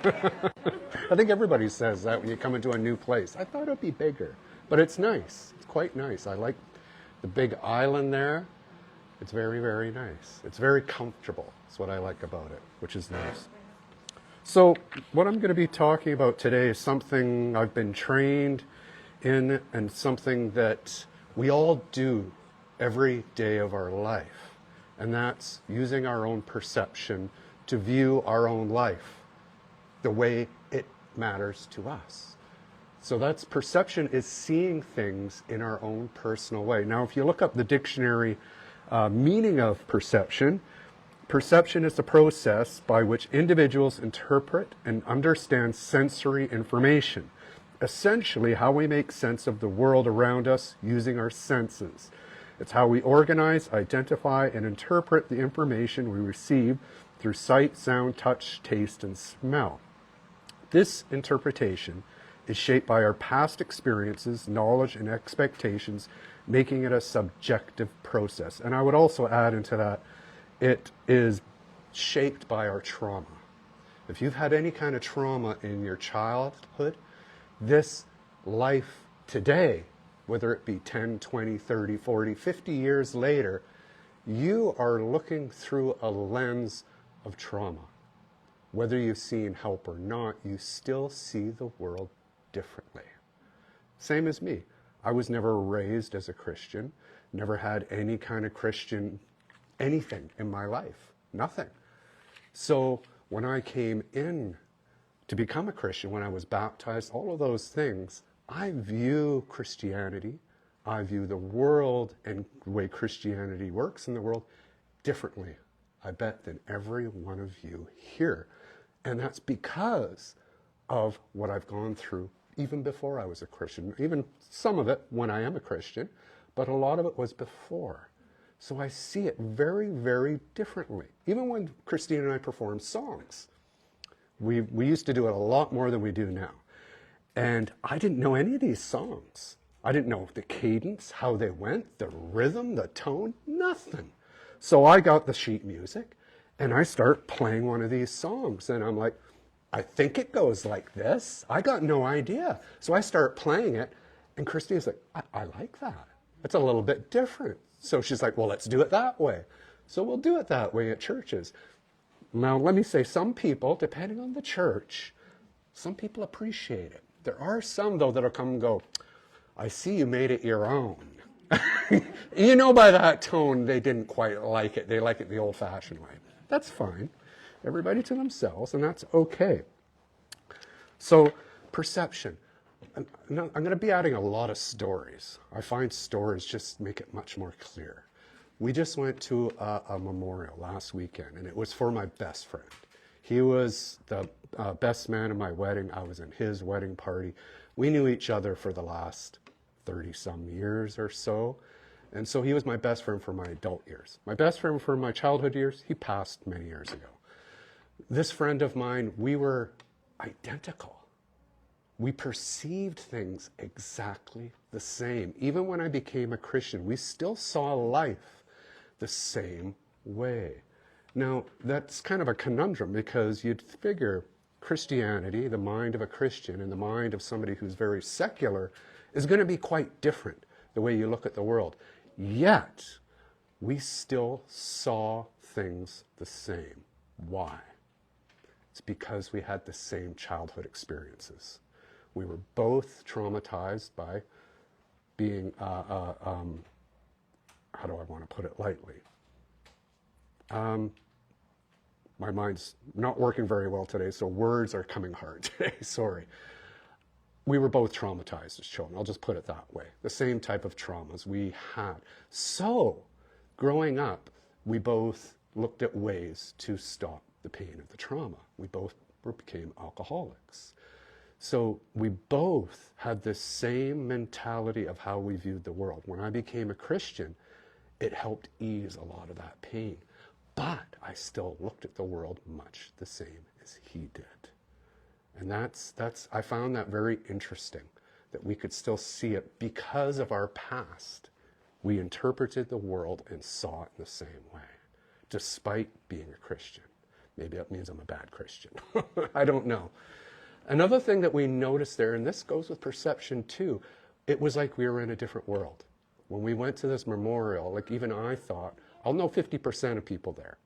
I think everybody says that when you come into a new place. I thought it'd be bigger, but it's nice. It's quite nice. I like the big island there. It's very, very nice. It's very comfortable. That's what I like about it, which is nice. So what I'm going to be talking about today is something I've been trained in and something that we all do every day of our life. And that's using our own perception to view our own life the way it matters to us. So that's perception, is seeing things in our own personal way. Now, if you look up the dictionary meaning of perception, perception is the process by which individuals interpret and understand sensory information. Essentially, how we make sense of the world around us using our senses. It's how we organize, identify, and interpret the information we receive through sight, sound, touch, taste, and smell. This interpretation is shaped by our past experiences, knowledge, and expectations, making it a subjective process. And I would also add into that, it is shaped by our trauma. If you've had any kind of trauma in your childhood, this life today, whether it be 10, 20, 30, 40, 50 years later, you are looking through a lens of trauma. Whether you've seen help or not, you still see the world differently. Same as me. I was never raised as a Christian, never had any kind of Christian anything in my life, nothing. So when I came in to become a Christian, when I was baptized, all of those things, I view Christianity, I view the world and the way Christianity works in the world differently, I bet, than every one of you here. And that's because of what I've gone through even before I was a Christian, even some of it when I am a Christian, but a lot of it was before. So I see it very, very differently. Even when Christine and I perform songs, we used to do it a lot more than we do now. And I didn't know any of these songs. I didn't know the cadence, how they went, the rhythm, the tone, nothing. So I got the sheet music and I start playing one of these songs and I'm like, I think it goes like this. I got no idea. So I start playing it and Christine's like, I like that. It's a little bit different. So she's like, well, let's do it that way. So we'll do it that way at churches. Now, let me say, some people, depending on the church, some people appreciate it. There are some, though, that'll come and go, I see you made it your own. You know by that tone, they didn't quite like it. They like it the old-fashioned way. That's fine. Everybody to themselves, and that's okay. So, perception. I'm going to be adding a lot of stories. I find stories just make it much more clear. We just went to a memorial last weekend, and it was for my best friend. He was the best man at my wedding. I was in his wedding party. We knew each other for the last 30-some years or so. And so he was my best friend for my adult years. My best friend for my childhood years, he passed many years ago. This friend of mine, we were identical. We perceived things exactly the same. Even when I became a Christian, we still saw life the same way. Now, that's kind of a conundrum because you'd figure Christianity, the mind of a Christian and the mind of somebody who's very secular, is going to be quite different, the way you look at the world. Yet, we still saw things the same. Why? It's because we had the same childhood experiences. We were both traumatized by being, how do I want to put it lightly? My mind's not working very well today, so words are coming hard today, sorry. We were both traumatized as children, I'll just put it that way. The same type of traumas we had. So, growing up, we both looked at ways to stop the pain of the trauma. We both became alcoholics. So we both had the same mentality of how we viewed the world. When I became a Christian, it helped ease a lot of that pain. But I still looked at the world much the same as he did. And I found that very interesting, that we could still see it because of our past. We interpreted the world and saw it in the same way, despite being a Christian. Maybe that means I'm a bad Christian. I don't know. Another thing that we noticed there, and this goes with perception too, it was like we were in a different world. When we went to this memorial, like even I thought, I'll know 50% of people there.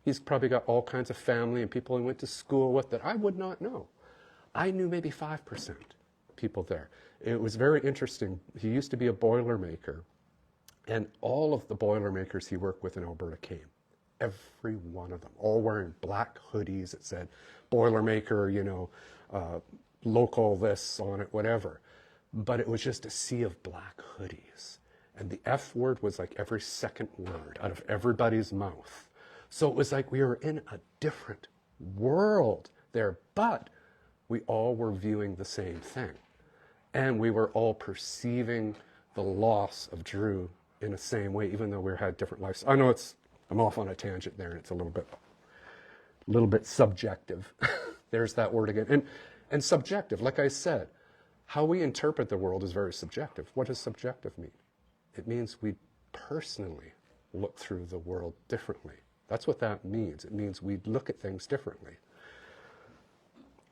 He's probably got all kinds of family and people he went to school with that I would not know. I knew maybe 5% people there. It was very interesting. He used to be a Boilermaker, and all of the Boilermakers he worked with in Alberta came. Every one of them, all wearing black hoodies that said Boilermaker, you know, local this on it, whatever. But it was just a sea of black hoodies. And the F word was like every second word out of everybody's mouth. So it was like we were in a different world there, but we all were viewing the same thing. And we were all perceiving the loss of Drew in the same way, even though we had different lives. I know I'm off on a tangent there, and it's a little bit subjective. There's that word again. And subjective, like I said, how we interpret the world is very subjective. What does subjective mean? It means we personally look through the world differently. That's what that means. It means we look at things differently.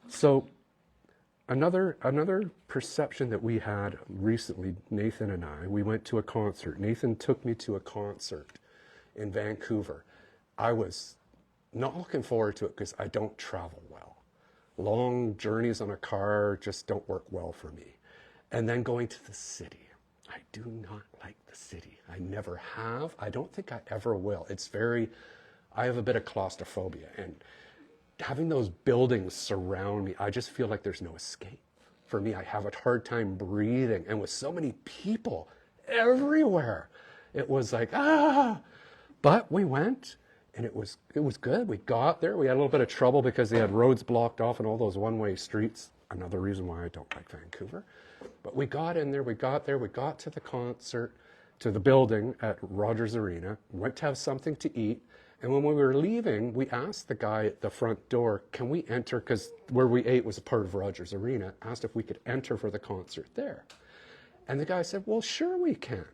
So another perception that we had recently, Nathan and I, we went to a concert. Nathan took me to a concert in Vancouver. I was not looking forward to it because I don't travel well. Long journeys on a car just don't work well for me. And then going to the city. I do not like the city. I never have. I don't think I ever will. I have a bit of claustrophobia, and having those buildings surround me, I just feel like there's no escape. For me, I have a hard time breathing, and with so many people everywhere, it was like, But we went, and it was good. We got there. We had a little bit of trouble because they had roads blocked off and all those one-way streets. Another reason why I don't like Vancouver. But we got in there, we got to the concert, to the building at Rogers Arena, went to have something to eat. And when we were leaving, we asked the guy at the front door, can we enter? Because where we ate was a part of Rogers Arena, asked if we could enter for the concert there. And the guy said, well, sure we can.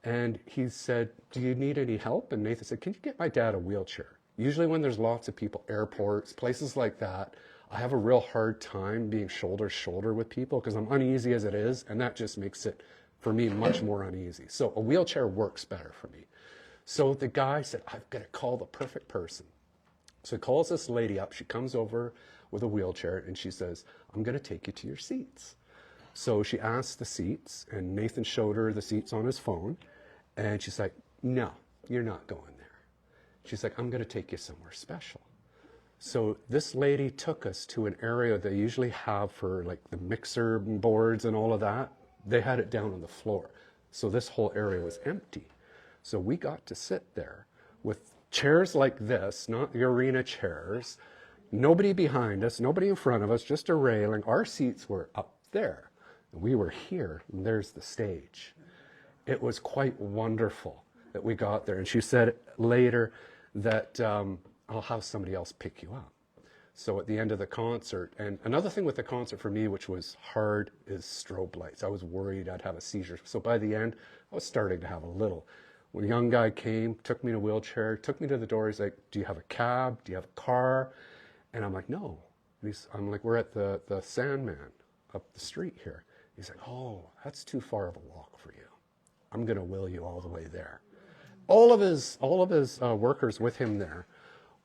And he said, do you need any help? And Nathan said, can you get my dad a wheelchair? Usually when there's lots of people, airports, places like that, I have a real hard time being shoulder to shoulder with people because I'm uneasy as it is, and that just makes it, for me, much more uneasy. So a wheelchair works better for me. So the guy said, I've got to call the perfect person. So he calls this lady up. She comes over with a wheelchair, and she says, I'm going to take you to your seats. So she asked the seats, and Nathan showed her the seats on his phone, and she's like, no, you're not going there. She's like, I'm going to take you somewhere special. So this lady took us to an area they usually have for like the mixer boards and all of that. They had it down on the floor. So this whole area was empty. So we got to sit there with chairs like this, not the arena chairs, nobody behind us, nobody in front of us, just a railing. Our seats were up there. We were here, and there's the stage. It was quite wonderful that we got there. And she said later that I'll have somebody else pick you up. So at the end of the concert, and another thing with the concert for me, which was hard, is strobe lights. I was worried I'd have a seizure. So by the end, I was starting to have a little. When a young guy came, took me in a wheelchair, took me to the door. He's like, do you have a cab? Do you have a car? And I'm like, no. I'm like, we're at the Sandman up the street here. He's like, oh, that's too far of a walk for you. I'm going to wheel you all the way there. All of his workers with him there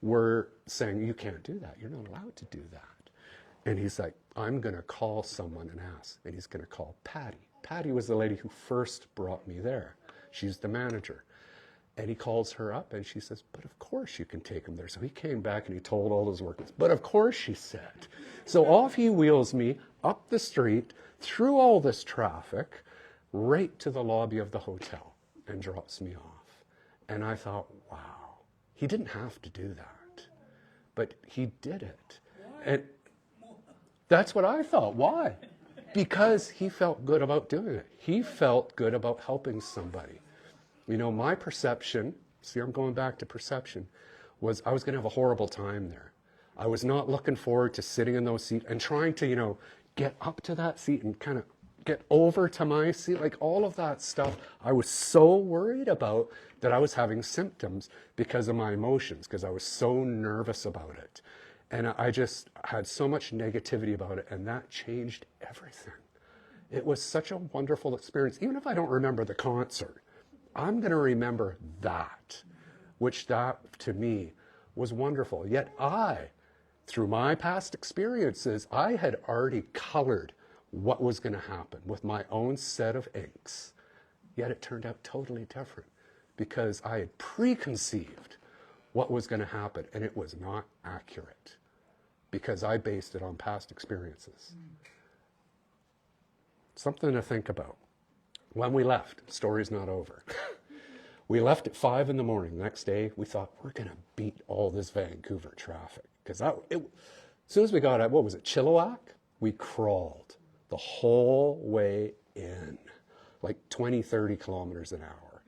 were saying, you can't do that. You're not allowed to do that. And he's like, I'm going to call someone and ask. And he's going to call Patty. Patty was the lady who first brought me there. She's the manager. And he calls her up and she says, but of course you can take him there. So he came back and he told all his workers, but of course, she said. So off he wheels me up the street, through all this traffic, right to the lobby of the hotel and drops me off. And I thought, wow, he didn't have to do that, but he did it. And that's what I thought. Why? Because he felt good about doing it. He felt good about helping somebody. You know, my perception, see, I'm going back to perception, was I was going to have a horrible time there. I was not looking forward to sitting in those seats and trying to, get up to that seat and kind of get over to my seat, like all of that stuff. I was so worried about that I was having symptoms because of my emotions, because I was so nervous about it. And I just had so much negativity about it, and that changed everything. It was such a wonderful experience. Even if I don't remember the concert, I'm going to remember that, which that to me was wonderful. Yet through my past experiences, I had already colored what was going to happen with my own set of inks. Yet it turned out totally different because I had preconceived what was going to happen, and it was not accurate because I based it on past experiences. Something to think about. When we left, the story's not over. We left at 5 in the morning. The next day, we thought, we're going to beat all this Vancouver traffic. Because as soon as we got at, what was it, Chilliwack? We crawled the whole way in, like 20, 30 kilometers an hour.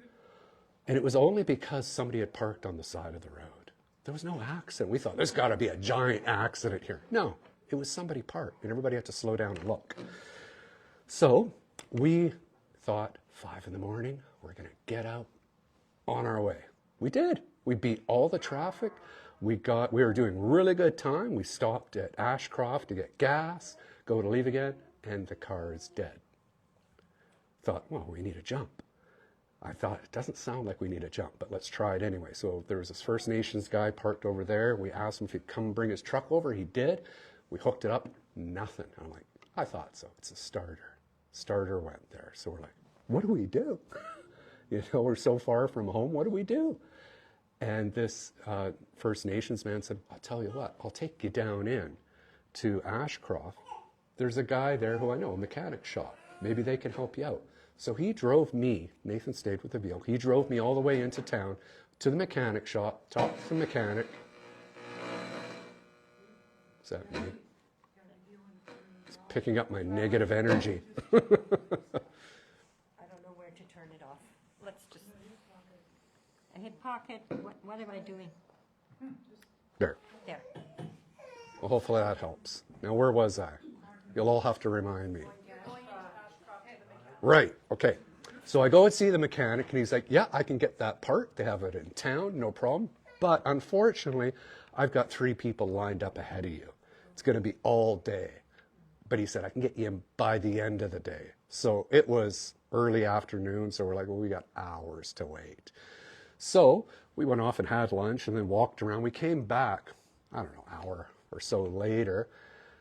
And it was only because somebody had parked on the side of the road. There was no accident. We thought, there's got to be a giant accident here. No, it was somebody parked, and everybody had to slow down and look. So we thought, 5 in the morning, we're going to get out on our way. We did. We beat all the traffic. We were doing really good time. We stopped at Ashcroft to get gas, go to leave again, and the car is dead. Thought, well, we need a jump. I thought, it doesn't sound like we need a jump, but let's try it anyway. So there was this First Nations guy parked over there. We asked him if he'd come bring his truck over. He did. We hooked it up. Nothing. I'm like, I thought so. It's a starter. Starter went there. So we're like, what do we do? We're so far from home. What do we do? And this First Nations man said, I'll tell you what, I'll take you down in to Ashcroft. There's a guy there who I know, a mechanic shop. Maybe they can help you out. So he drove me, Nathan stayed with the vehicle, he drove me all the way into town to the mechanic shop, talked to the mechanic. Is that me? It's picking up my negative energy. I don't know where to turn it off. Let's just... I hit pocket. What am I doing? There. There. Well, hopefully that helps. Now, where was I? You'll all have to remind me. Right, okay. So I go and see the mechanic, and he's like, yeah, I can get that part. They have it in town, no problem. But unfortunately, I've got 3 people lined up ahead of you. It's going to be all day. But he said, I can get you in by the end of the day. So it was early afternoon, so we're like, well, we got hours to wait. So we went off and had lunch and then walked around. We came back, I don't know, hour or so later,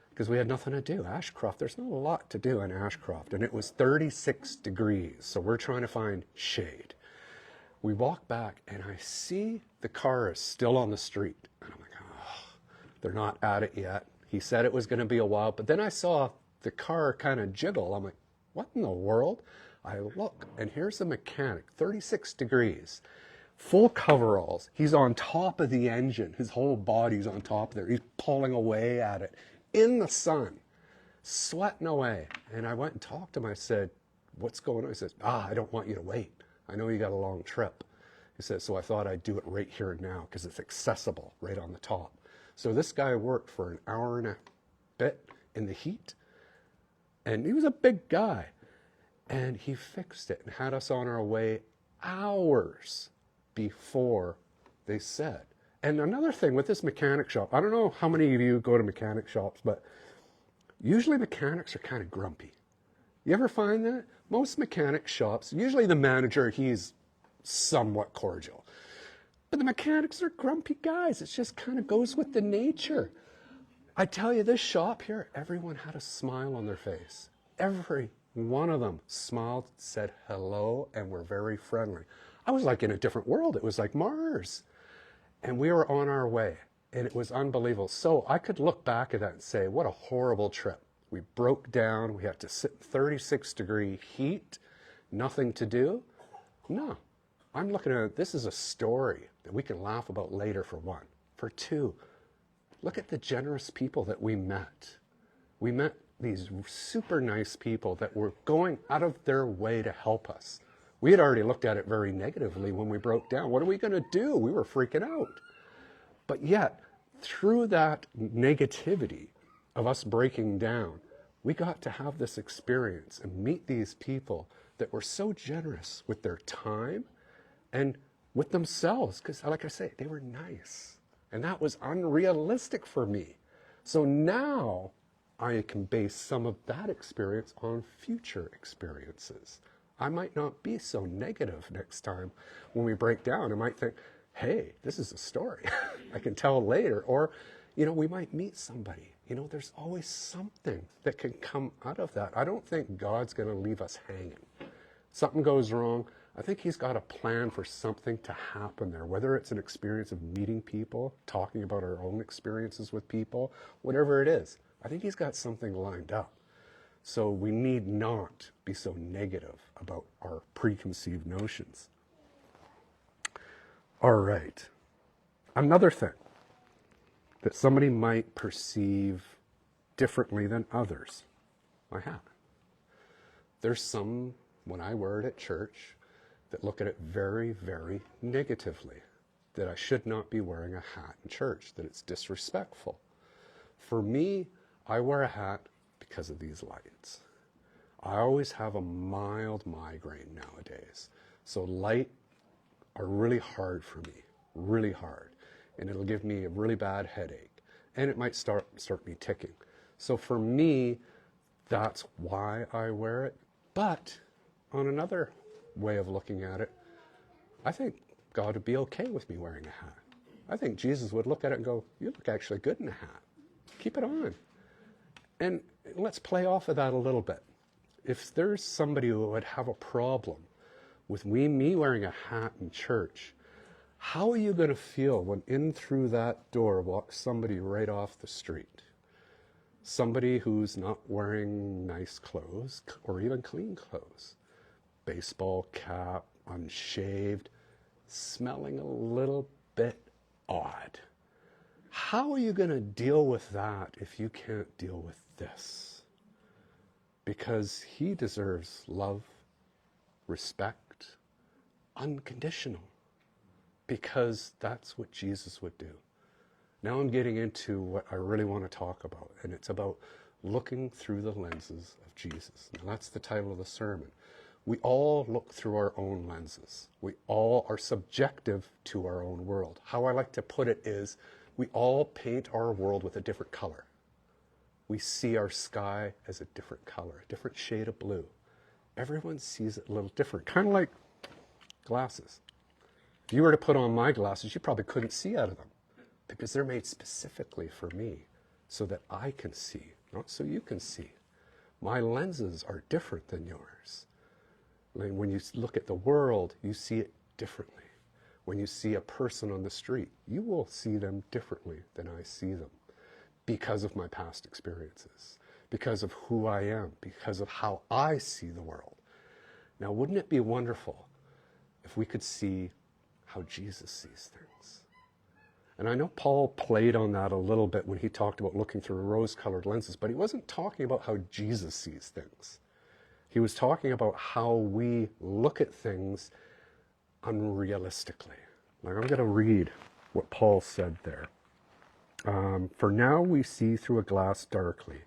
because we had nothing to do. Ashcroft, there's not a lot to do in Ashcroft, and it was 36 degrees, so we're trying to find shade. We walk back, and I see the car is still on the street, and I'm like, oh, they're not at it yet. He said it was going to be a while, but then I saw the car kind of jiggle. I'm like, what in the world? I look, and here's the mechanic, 36 degrees, full coveralls. He's on top of the engine. His whole body's on top there. He's pulling away at it in the sun, sweating away. And I went and talked to him. I said, what's going on? He says, I don't want you to wait. I know you got a long trip. He said, so I thought I'd do it right here and now because it's accessible right on the top. So this guy worked for an hour and a bit in the heat, and he was a big guy. And he fixed it and had us on our way hours before they said. And another thing with this mechanic shop, I don't know how many of you go to mechanic shops, but usually mechanics are kind of grumpy. You ever find that? Most mechanic shops, usually the manager, he's somewhat cordial. But the mechanics are grumpy guys. It just kind of goes with the nature. I tell you, this shop here, everyone had a smile on their face. Every one of them smiled, said hello, and were very friendly. I was like in a different world. It was like Mars. And we were on our way, and it was unbelievable. So I could look back at that and say, what a horrible trip. We broke down. We had to sit in 36-degree heat, nothing to do. No, I'm looking at it. This is a story that we can laugh about later, for one. For two, look at the generous people that we met. We met these super nice people that were going out of their way to help us. We had already looked at it very negatively when we broke down. What are we going to do? We were freaking out. But yet, through that negativity of us breaking down, We got to have this experience and meet these people that were so generous with their time and with themselves. Because, like I say, they were nice. And that was unrealistic for me. So now I can base some of that experience on future experiences. I might not be so negative next time when we break down. I might think, hey, this is a story I can tell later. Or, we might meet somebody. There's always something that can come out of that. I don't think God's going to leave us hanging. Something goes wrong, I think he's got a plan for something to happen there, whether it's an experience of meeting people, talking about our own experiences with people, whatever it is. I think he's got something lined up. So we need not be so negative about our preconceived notions. All right. Another thing that somebody might perceive differently than others. I have. There's some, when I wear it at church, that look at it very, very negatively, that I should not be wearing a hat in church, that it's disrespectful. For me, I wear a hat because of these lights. I always have a mild migraine nowadays, so light are really hard for me, really hard, and it'll give me a really bad headache, and it might start me ticking. So for me, that's why I wear it. But on another way of looking at it, I think God would be okay with me wearing a hat. I think Jesus would look at it and go, you look actually good in a hat. Keep it on. And let's play off of that a little bit. If there's somebody who would have a problem with me wearing a hat in church, how are you going to feel when in through that door walks somebody right off the street? Somebody who's not wearing nice clothes or even clean clothes. Baseball cap, unshaved, smelling a little bit odd. How are you going to deal with that if you can't deal with this? Because he deserves love, respect, unconditional. Because that's what Jesus would do. Now I'm getting into what I really want to talk about, and it's about looking through the lenses of Jesus. Now that's the title of the sermon. We all look through our own lenses. We all are subjective to our own world. How I like to put it is, we all paint our world with a different color. We see our sky as a different color, a different shade of blue. Everyone sees it a little different, kind of like glasses. If you were to put on my glasses, you probably couldn't see out of them because they're made specifically for me so that I can see, not so you can see. My lenses are different than yours. When you look at the world, you see it differently. When you see a person on the street, you will see them differently than I see them because of my past experiences, because of who I am, because of how I see the world. Now, wouldn't it be wonderful if we could see how Jesus sees things? And I know Paul played on that a little bit when he talked about looking through rose-colored lenses, but he wasn't talking about how Jesus sees things. He was talking about how we look at things unrealistically. Like, I'm going to read what Paul said there. For now we see through a glass darkly,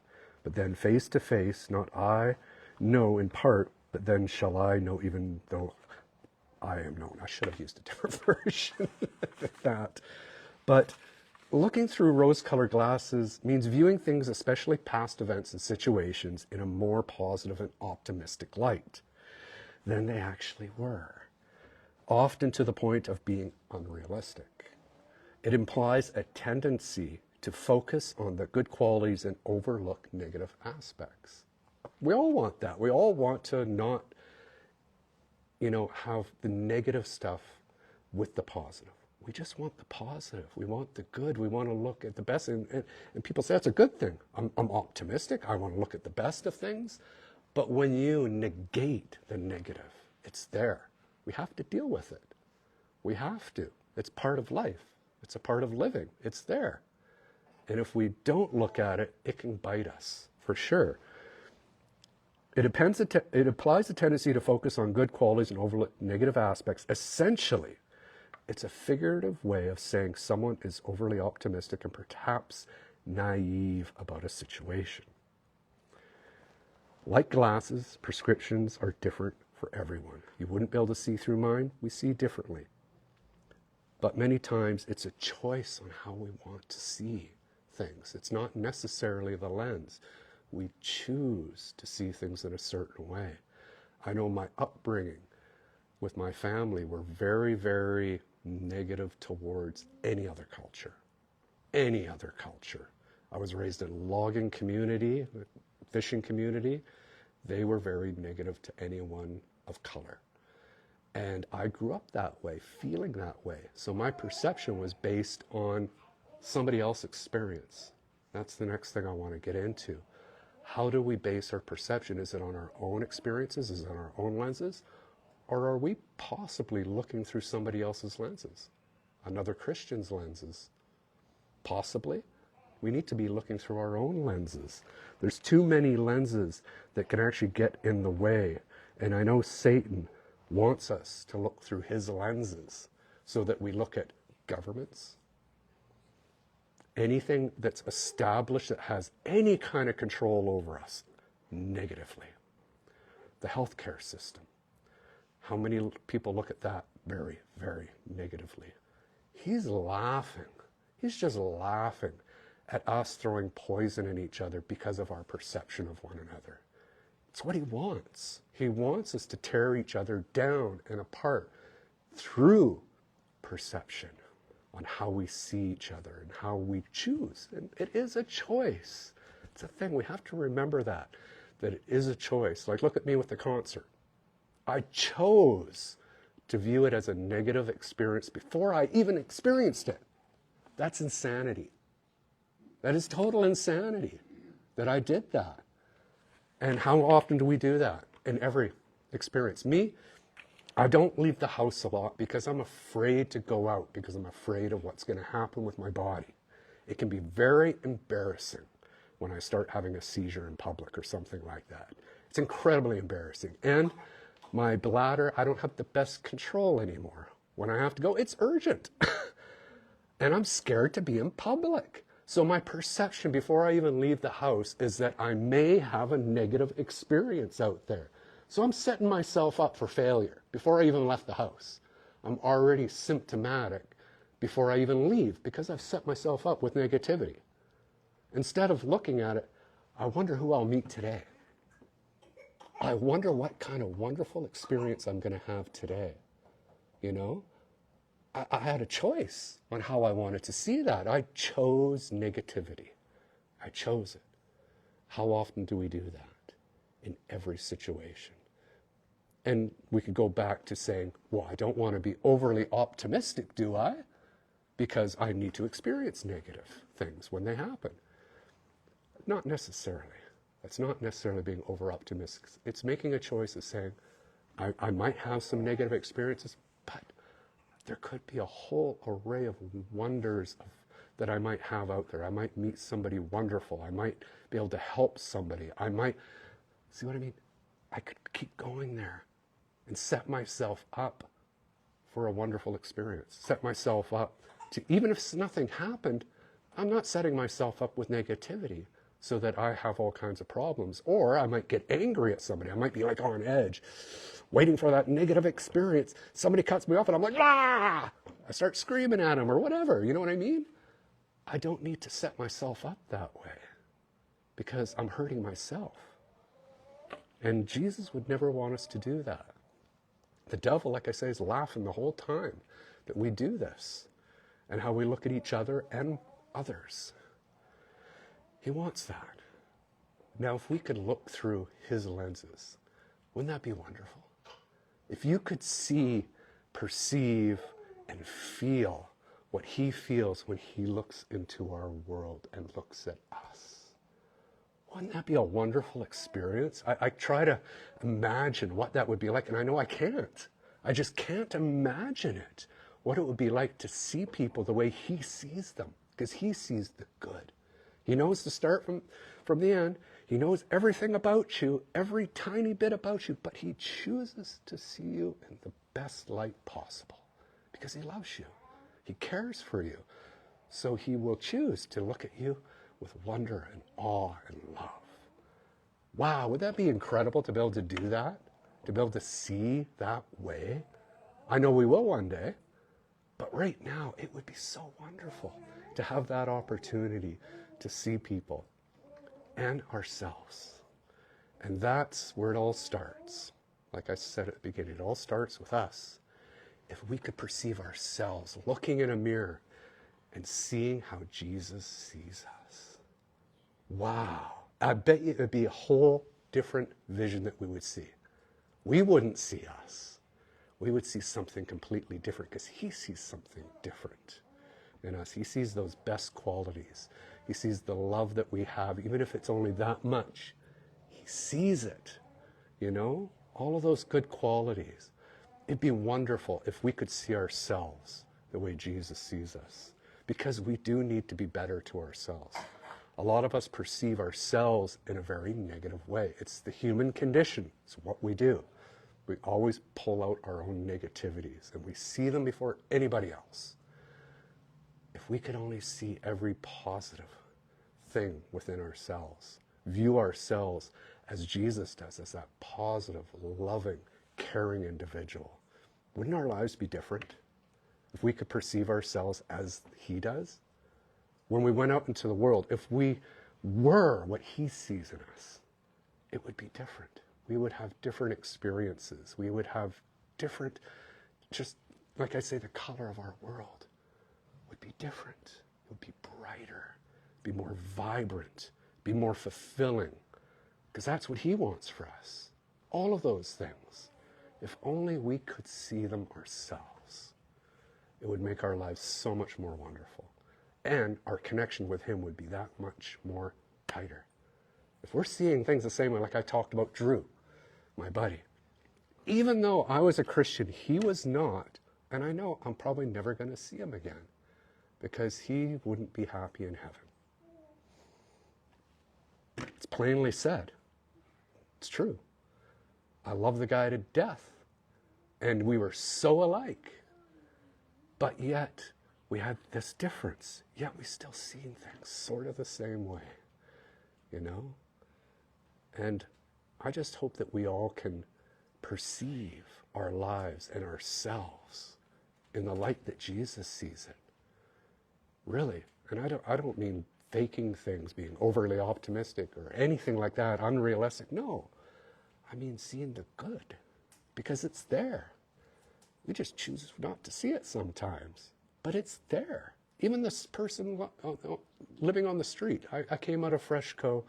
but then face to face, not I know in part, but then shall I know even though I am known. I should have used a different version of that. But looking through rose-colored glasses means viewing things, especially past events and situations, in a more positive and optimistic light than they actually were, often to the point of being unrealistic. It implies a tendency to focus on the good qualities and overlook negative aspects. We all want that. We all want to not, have the negative stuff with the positive. We just want the positive. We want the good. We want to look at the best. And people say that's a good thing. I'm optimistic. I want to look at the best of things. But when you negate the negative, it's there. We have to deal with it. We have to. It's part of life. It's a part of living. It's there. And if we don't look at it, it can bite us, for sure. It applies a tendency to focus on good qualities and overlook negative aspects. Essentially, it's a figurative way of saying someone is overly optimistic and perhaps naive about a situation. Like glasses, prescriptions are different for everyone. You wouldn't be able to see through mine. We see differently. But many times it's a choice on how we want to see things. It's not necessarily the lens. We choose to see things in a certain way. I know my upbringing with my family were very, very negative towards any other culture. Any other culture. I was raised in a logging community, a fishing community. They were very negative to anyone of color. And I grew up that way, feeling that way. So my perception was based on somebody else's experience. That's the next thing I want to get into. How do we base our perception? Is it on our own experiences? Is it on our own lenses? Or are we possibly looking through somebody else's lenses? Another Christian's lenses? Possibly. We need to be looking through our own lenses. There's too many lenses that can actually get in the way. And I know Satan wants us to look through his lenses so that we look at governments, anything that's established that has any kind of control over us, negatively. The healthcare system. How many people look at that very, very negatively? He's laughing. He's just laughing at us throwing poison in each other because of our perception of one another. It's what he wants. He wants us to tear each other down and apart through perception on how we see each other and how we choose. And it is a choice. It's a thing. We have to remember that it is a choice. Like, look at me with the concert. I chose to view it as a negative experience before I even experienced it. That's insanity. That is total insanity that I did that. And how often do we do that in every experience? Me, I don't leave the house a lot because I'm afraid to go out, because I'm afraid of what's going to happen with my body. It can be very embarrassing when I start having a seizure in public or something like that. It's incredibly embarrassing. And my bladder, I don't have the best control anymore. When I have to go, it's urgent. And I'm scared to be in public. So my perception before I even leave the house is that I may have a negative experience out there. So I'm setting myself up for failure before I even left the house. I'm already symptomatic before I even leave because I've set myself up with negativity. Instead of looking at it, I wonder who I'll meet today. I wonder what kind of wonderful experience I'm going to have today. You know? I had a choice on how I wanted to see that. I chose negativity. I chose it. How often do we do that? In every situation. And we could go back to saying, well, I don't want to be overly optimistic, do I? Because I need to experience negative things when they happen. Not necessarily. It's not necessarily being over-optimistic. It's making a choice of saying, I might have some negative experiences, but there could be a whole array of wonders that I might have out there. I might meet somebody wonderful. I might be able to help somebody. I might, see what I mean? I could keep going there and set myself up for a wonderful experience. Set myself up to, even if nothing happened, I'm not setting myself up with negativity so that I have all kinds of problems. Or I might get angry at somebody. I might be like on edge, waiting for that negative experience. Somebody cuts me off and I'm like, ah! I start screaming at them or whatever. You know what I mean? I don't need to set myself up that way because I'm hurting myself. And Jesus would never want us to do that. The devil, like I say, is laughing the whole time that we do this and how we look at each other and others. He wants that. Now, if we could look through his lenses, wouldn't that be wonderful? If you could see, perceive, and feel what he feels when he looks into our world and looks at us, wouldn't that be a wonderful experience? I try to imagine what that would be like, and I know I can't. I just can't imagine it, what it would be like to see people the way he sees them, because he sees the good. He knows the start from the end. He knows everything about you, every tiny bit about you, but he chooses to see you in the best light possible because he loves you. He cares for you. So he will choose to look at you with wonder and awe and love. Wow, would that be incredible to be able to do that? To be able to see that way? I know we will one day, but right now it would be so wonderful to have that opportunity to see people and ourselves. And that's where it all starts. Like I said at the beginning, it all starts with us. If we could perceive ourselves looking in a mirror and seeing how Jesus sees us. Wow. I bet you it would be a whole different vision that we would see. We wouldn't see us. We would see something completely different because he sees something different in us. He sees those best qualities. He sees the love that we have, even if it's only that much. He sees it, you know, all of those good qualities. It'd be wonderful if we could see ourselves the way Jesus sees us, because we do need to be better to ourselves. A lot of us perceive ourselves in a very negative way. It's the human condition. It's what we do. We always pull out our own negativities and we see them before anybody else. If we could only see every positive thing within ourselves, view ourselves as Jesus does, as that positive, loving, caring individual, wouldn't our lives be different if we could perceive ourselves as he does? When we went out into the world, if we were what he sees in us, it would be different. We would have different experiences. We would have different, just like I say, the color of our world would be different. It would be brighter, be more vibrant, be more fulfilling, because that's what he wants for us. All of those things. If only we could see them ourselves, it would make our lives so much more wonderful. And our connection with him would be that much more tighter. If we're seeing things the same way, like I talked about Drew, my buddy, even though I was a Christian, he was not, and I know I'm probably never going to see him again because he wouldn't be happy in heaven. It's plainly said. It's true. I love the guy to death, and we were so alike, but yet we had this difference, yet we still seeing things sort of the same way, you know? And I just hope that we all can perceive our lives and ourselves in the light that Jesus sees it. Really. And I don't mean faking things, being overly optimistic or anything like that, unrealistic. No. I mean seeing the good, because it's there. We just choose not to see it sometimes, but it's there. Even this person living on the street. I came out of Freshco,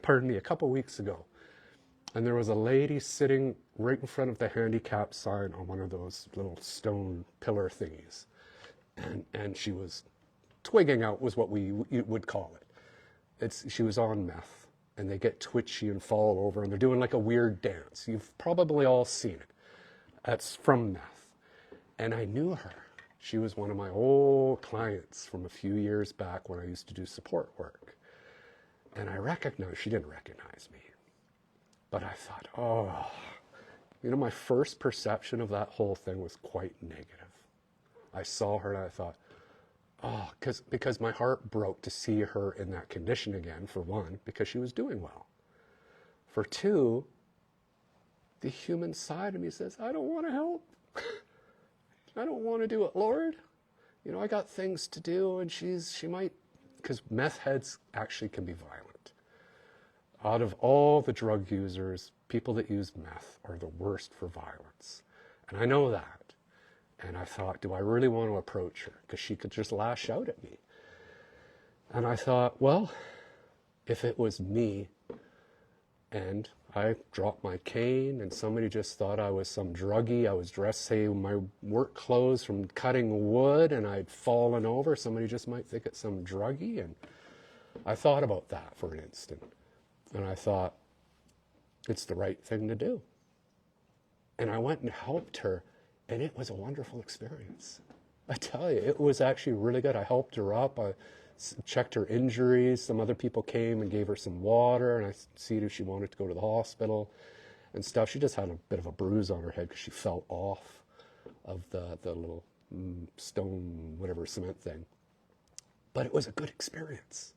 pardon me, a couple weeks ago, and there was a lady sitting right in front of the handicap sign on one of those little stone pillar thingies. And she was twigging out, was what we would call it. She was on meth, and they get twitchy and fall over, and they're doing like a weird dance. You've probably all seen it. That's from meth. And I knew her. She was one of my old clients from a few years back when I used to do support work. And I recognized, she didn't recognize me. But I thought, oh, you know, my first perception of that whole thing was quite negative. I saw her and I thought, oh, because my heart broke to see her in that condition again, for one, because she was doing well. For two, the human side of me says, I don't want to help. I don't want to do it, Lord. You know, I got things to do, and she might, because meth heads actually can be violent. Out of all the drug users, people that use meth are the worst for violence. And I know that. And I thought, do I really want to approach her? Because she could just lash out at me. And I thought, well, if it was me and I dropped my cane and somebody just thought I was some druggie, I was dressed, say, in my work clothes from cutting wood, and I'd fallen over, somebody just might think it's some druggie. And I thought about that for an instant. And I thought, it's the right thing to do. And I went and helped her, and it was a wonderful experience. I tell you, it was actually really good. I helped her up. I checked her injuries. Some other people came and gave her some water, and I see if she wanted to go to the hospital and stuff. She just had a bit of a bruise on her head because she fell off of the little stone, whatever, cement thing. But it was a good experience.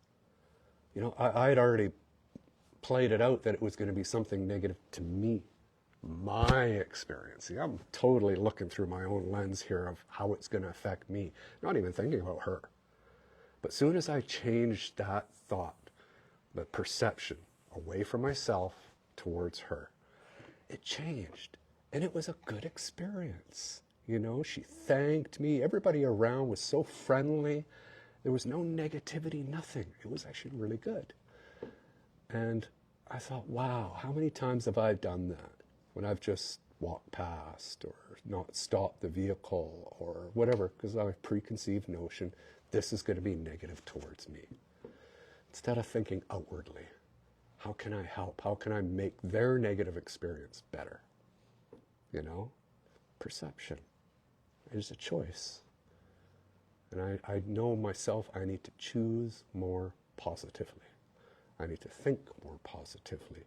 You know, I had already played it out that it was going to be something negative to me, my experience. See, I'm totally looking through my own lens here of how it's going to affect me, not even thinking about her. But soon as I changed that thought, the perception away from myself towards her, it changed. And it was a good experience. You know, she thanked me. Everybody around was so friendly. There was no negativity, nothing. It was actually really good. And I thought, wow, how many times have I done that? When I've just walked past or not stopped the vehicle or whatever, because I have a preconceived notion, this is going to be negative towards me. Instead of thinking outwardly, how can I help? How can I make their negative experience better? You know, perception is a choice. And I know myself, I need to choose more positively. I need to think more positively.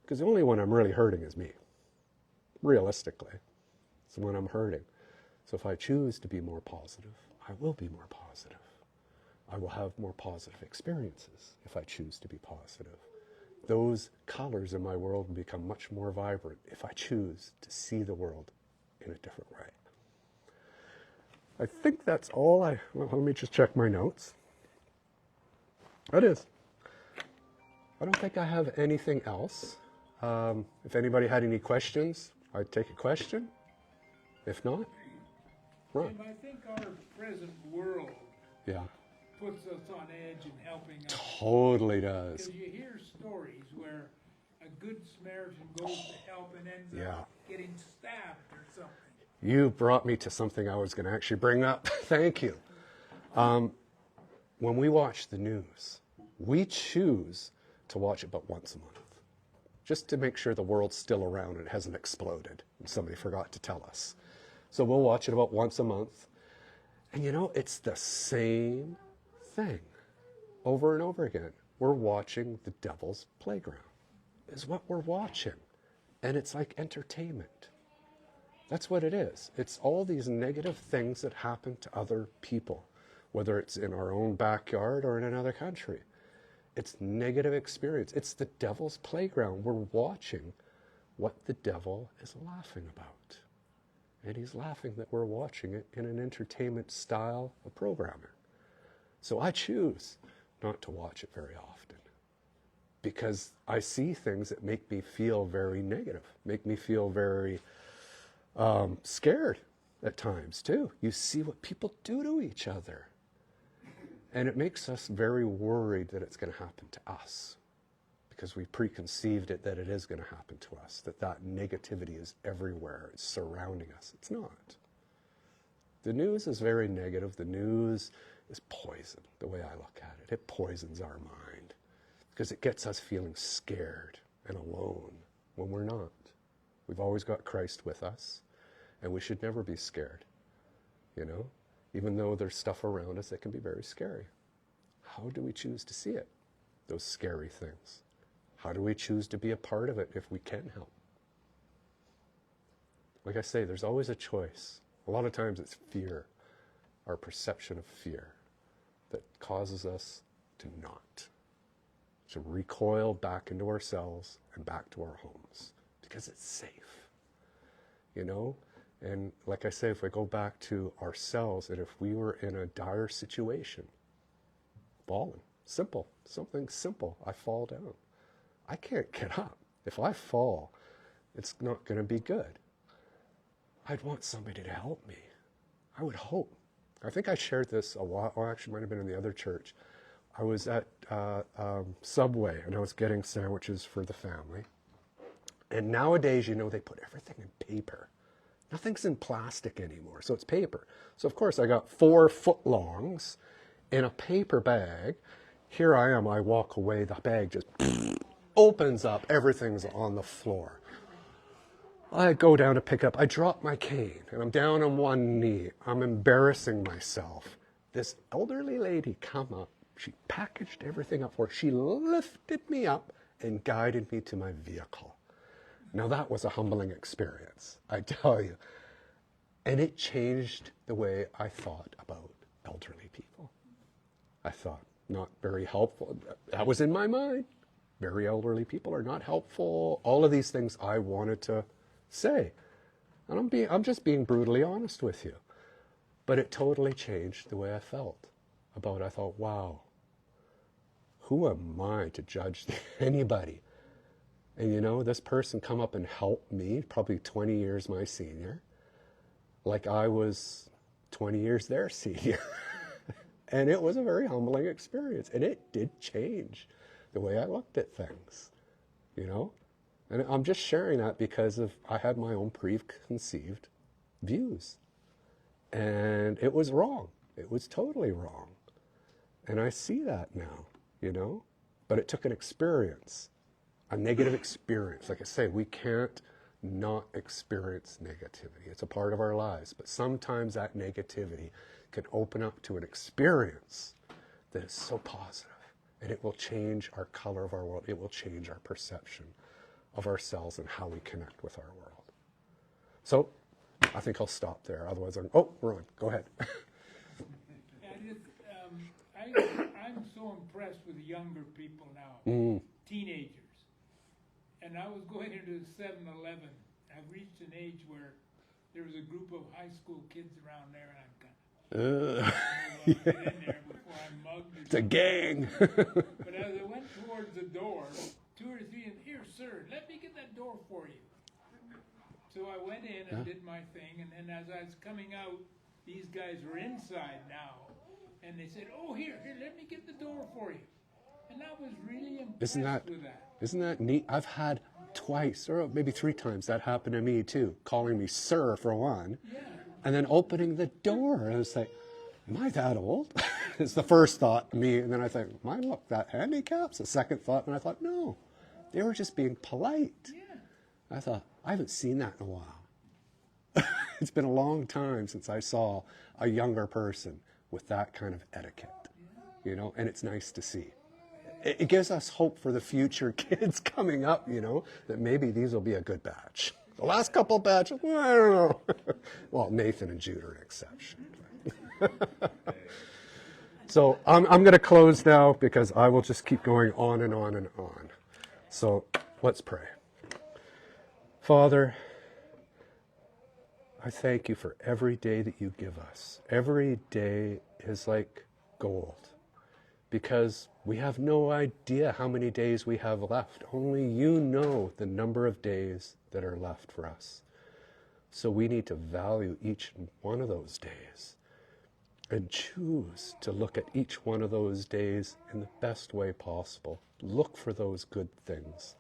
Because the only one I'm really hurting is me. Realistically, it's the one I'm hurting. So if I choose to be more positive, I will be more positive. I will have more positive experiences if I choose to be positive. Those colors in my world will become much more vibrant if I choose to see the world in a different way. I think that's all well, let me just check my notes. That is. I don't think I have anything else. If anybody had any questions, I'd take a question. If not, run. And I think our present world Yeah, puts us on edge and helping us. totally does. Because you hear stories where a good Samaritan goes to help and ends Yeah. up getting stabbed or something. You brought me to something I was going to actually bring up. Thank you. When we watch the news, we choose to watch it but once a month, just to make sure the world's still around and it hasn't exploded and somebody forgot to tell us. So we'll watch it about once a month. And you know, it's the same thing over and over again. We're watching the devil's playground, is what we're watching. And it's like entertainment. That's what it is. It's all these negative things that happen to other people, whether it's in our own backyard or in another country. It's negative experience. It's the devil's playground. We're watching what the devil is laughing about. And he's laughing that we're watching it in an entertainment style of programming. So I choose not to watch it very often because I see things that make me feel very negative, make me feel very scared at times too. You see what people do to each other. And it makes us very worried that it's going to happen to us because we preconceived it that it is going to happen to us, that negativity is everywhere, it's surrounding us. It's not. The news is very negative. The news is poison, the way I look at it. It poisons our mind because it gets us feeling scared and alone when we're not. We've always got Christ with us, and we should never be scared, you know? Even though there's stuff around us that can be very scary. How do we choose to see it, those scary things? How do we choose to be a part of it if we can help? Like I say, there's always a choice. A lot of times it's fear, our perception of fear, that causes us to not, to recoil back into ourselves and back to our homes, because it's safe, you know? And like I say, if we go back to ourselves, and if we were in a dire situation, falling, simple, something simple, I fall down. I can't get up. If I fall, it's not going to be good. I'd want somebody to help me. I would hope. I think I shared this a while, or actually might have been in the other church. I was at Subway, and I was getting sandwiches for the family. And nowadays, you know, they put everything in paper. Nothing's in plastic anymore, so it's paper. So of course I got 4 footlongs in a paper bag. Here I am, I walk away, the bag just opens up, everything's on the floor. I go down to pick up, I drop my cane, and I'm down on one knee. I'm embarrassing myself. This elderly lady come up, she packaged everything up for her. She lifted me up and guided me to my vehicle. Now that was a humbling experience, I tell you. And it changed the way I thought about elderly people. I thought, not very helpful. That was in my mind. very elderly people are not helpful. All of these things I wanted to say. And I'm just being brutally honest with you. But it totally changed the way I felt about it. I thought, wow, who am I to judge anybody? And you know, this person come up and helped me, probably 20 years my senior, like I was 20 years their senior. And it was a very humbling experience. And it did change the way I looked at things, you know? And I'm just sharing that because I had my own preconceived views. And it was wrong. It was totally wrong. And I see that now, you know? But it took an experience, a negative experience. Like I say, we can't not experience negativity. It's a part of our lives. But sometimes that negativity can open up to an experience that is so positive, and it will change our color of our world. It will change our perception of ourselves and how we connect with our world. So I think I'll stop there. Otherwise, Ron, go ahead. I'm so impressed with the younger people now, teenagers. And I was going into the 7-Eleven. I've reached an age where there was a group of high school kids around there, and I'm kind of get in there before I'm mugged. It's a gang. But as I went towards the door, 2 or 3, and here, sir, let me get that door for you. So I went in and did my thing, and then as I was coming out, these guys were inside now, and they said, "Oh, here, let me get the door for you." And I was really impressed with that. Isn't that neat? I've had twice, or maybe 3 times, that happened to me too, calling me sir for one, and then opening the door. And I was like, am I that old? It's the first thought to me, and then I think, am I look that handicapped? It's the second thought, and I thought, no, they were just being polite. I thought, I haven't seen that in a while. It's been a long time since I saw a younger person with that kind of etiquette, you know, and it's nice to see. It gives us hope for the future kids coming up, you know, that maybe these will be a good batch. The last couple batches, well, I don't know. Well, Nathan and Jude are an exception. So I'm going to close now because I will just keep going on and on and on. So let's pray. Father, I thank you for every day that you give us. Every day is like gold because we have no idea how many days we have left. Only you know the number of days that are left for us. So we need to value each one of those days and choose to look at each one of those days in the best way possible. Look for those good things.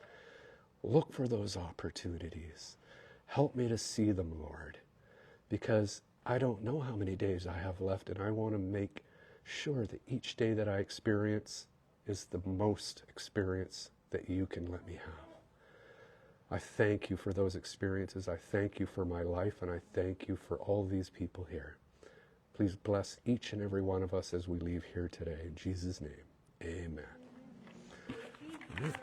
Look for those opportunities. Help me to see them, Lord, because I don't know how many days I have left, and I want to make sure that each day that I experience is the most experience that you can let me have. I thank you for those experiences. I thank you for my life, and I thank you for all these people here. Please bless each and every one of us as we leave here today. In Jesus' name, amen. Amen.